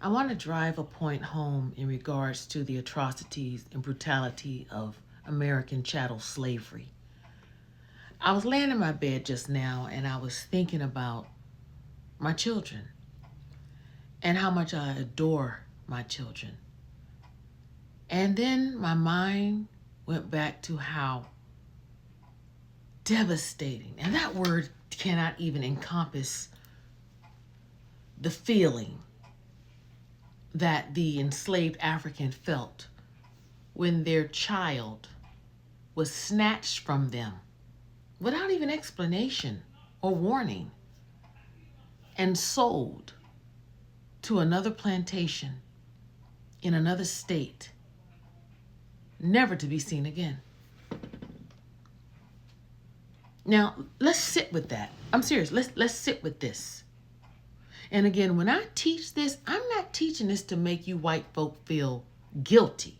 I want to drive a point home in regards to the atrocities and brutality of American chattel slavery. I was laying in my bed just now and I was thinking about my children and how much I adore my children. And then my mind went back to how devastating, and that word cannot even encompass the feeling that the enslaved African felt when their child was snatched from them without even explanation or warning and sold to another plantation in another state, never to be seen again. Now, let's sit with that. I'm serious. Let's sit with this. And again, when I teach this, I'm not teaching this to make you white folk feel guilty.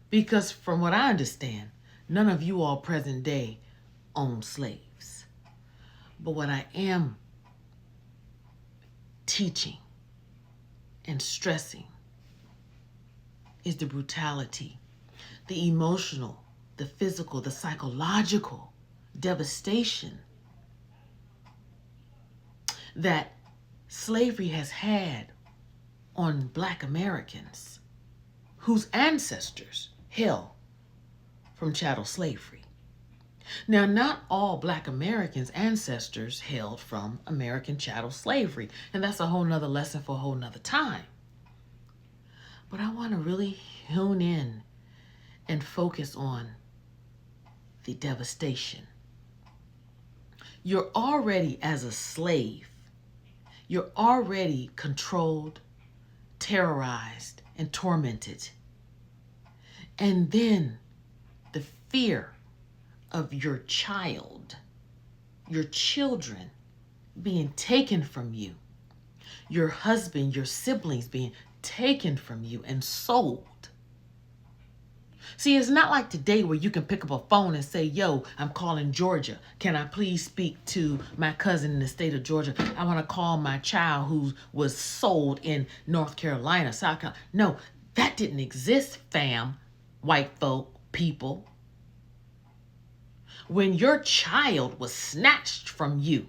Because from what I understand, none of you all present day own slaves. But what I am teaching and stressing is the brutality, the emotional, the physical, the psychological devastation that slavery has had on Black Americans whose ancestors hail from chattel slavery. Now, not all Black Americans' ancestors hailed from American chattel slavery, and that's a whole nother lesson for a whole nother time. But I want to really hone in and focus on the devastation. You're already, as a slave, you're already controlled, terrorized, and tormented. And then the fear of your child, your children being taken from you, your husband, your siblings being taken from you and sold. See, it's not like today where you can pick up a phone and say, yo, I'm calling Georgia. Can I please speak to my cousin in the state of Georgia? I want to call my child who was sold in North Carolina, South Carolina. No, that didn't exist, fam, white folk, people. When your child was snatched from you,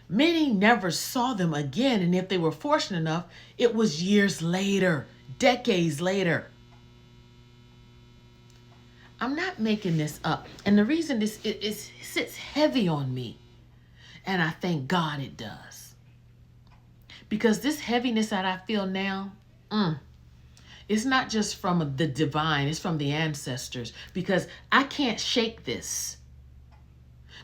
many never saw them again. And if they were fortunate enough, it was years later, decades later. I'm not making this up. And the reason this it sits heavy on me, and I thank God it does. Because this heaviness that I feel now, it's not just from the divine, it's from the ancestors. Because I can't shake this.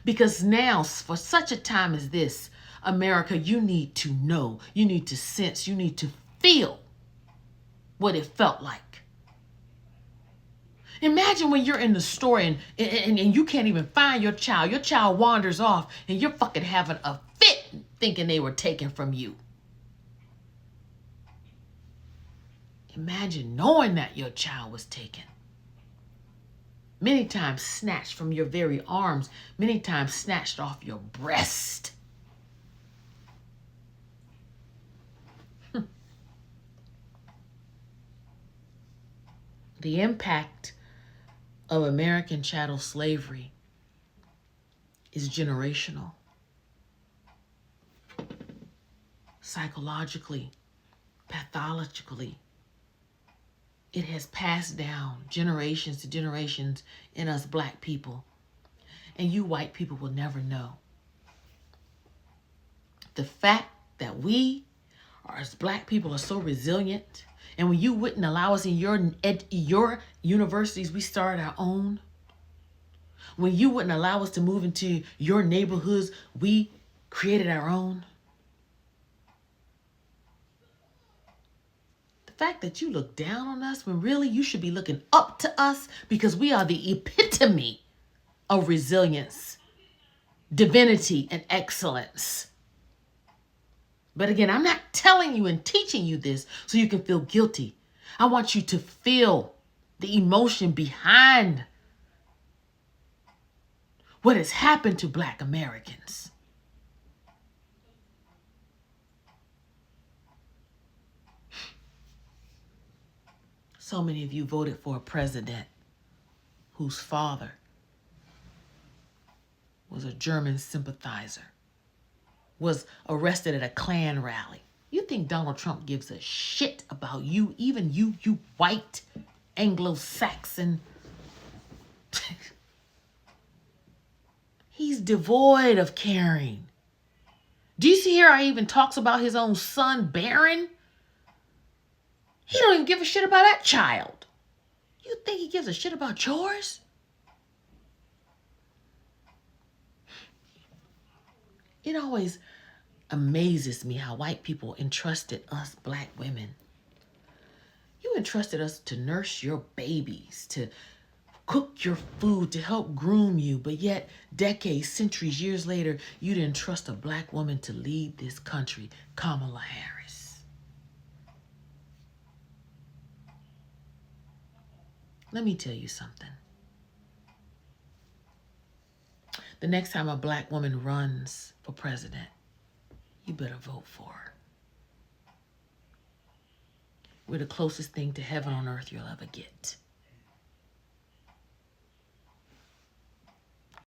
Because now, for such a time as this, America, you need to know, you need to sense, you need to feel what it felt like. Imagine when you're in the store and you can't even find your child. Your child wanders off and you're fucking having a fit thinking they were taken from you. Imagine knowing that your child was taken. Many times snatched from your very arms. Many times snatched off your breast. The impact of American chattel slavery is generational. Psychologically, pathologically, it has passed down generations to generations in us Black people. And you white people will never know. The fact that we, as Black people, are so resilient, and when you wouldn't allow us in your universities, we started our own. When you wouldn't allow us to move into your neighborhoods, we created our own. The fact that you look down on us when really you should be looking up to us, because we are the epitome of resilience, divinity, and excellence. But again, I'm not telling you and teaching you this so you can feel guilty. I want you to feel the emotion behind what has happened to Black Americans. So many of you voted for a president whose father was a German sympathizer, was arrested at a Klan rally. You think Donald Trump gives a shit about you, even you white Anglo-Saxon? He's devoid of caring. Do you see here how he even talks about his own son, Barron? He don't even give a shit about that child. You think he gives a shit about yours? It always amazes me how white people entrusted us black women. You entrusted us to nurse your babies, to cook your food, to help groom you, but yet decades, centuries, years later, you didn't trust a black woman to lead this country, Kamala Harris. Let me tell you something. The next time a black woman runs for president, you better vote for her. We're the closest thing to heaven on earth you'll ever get.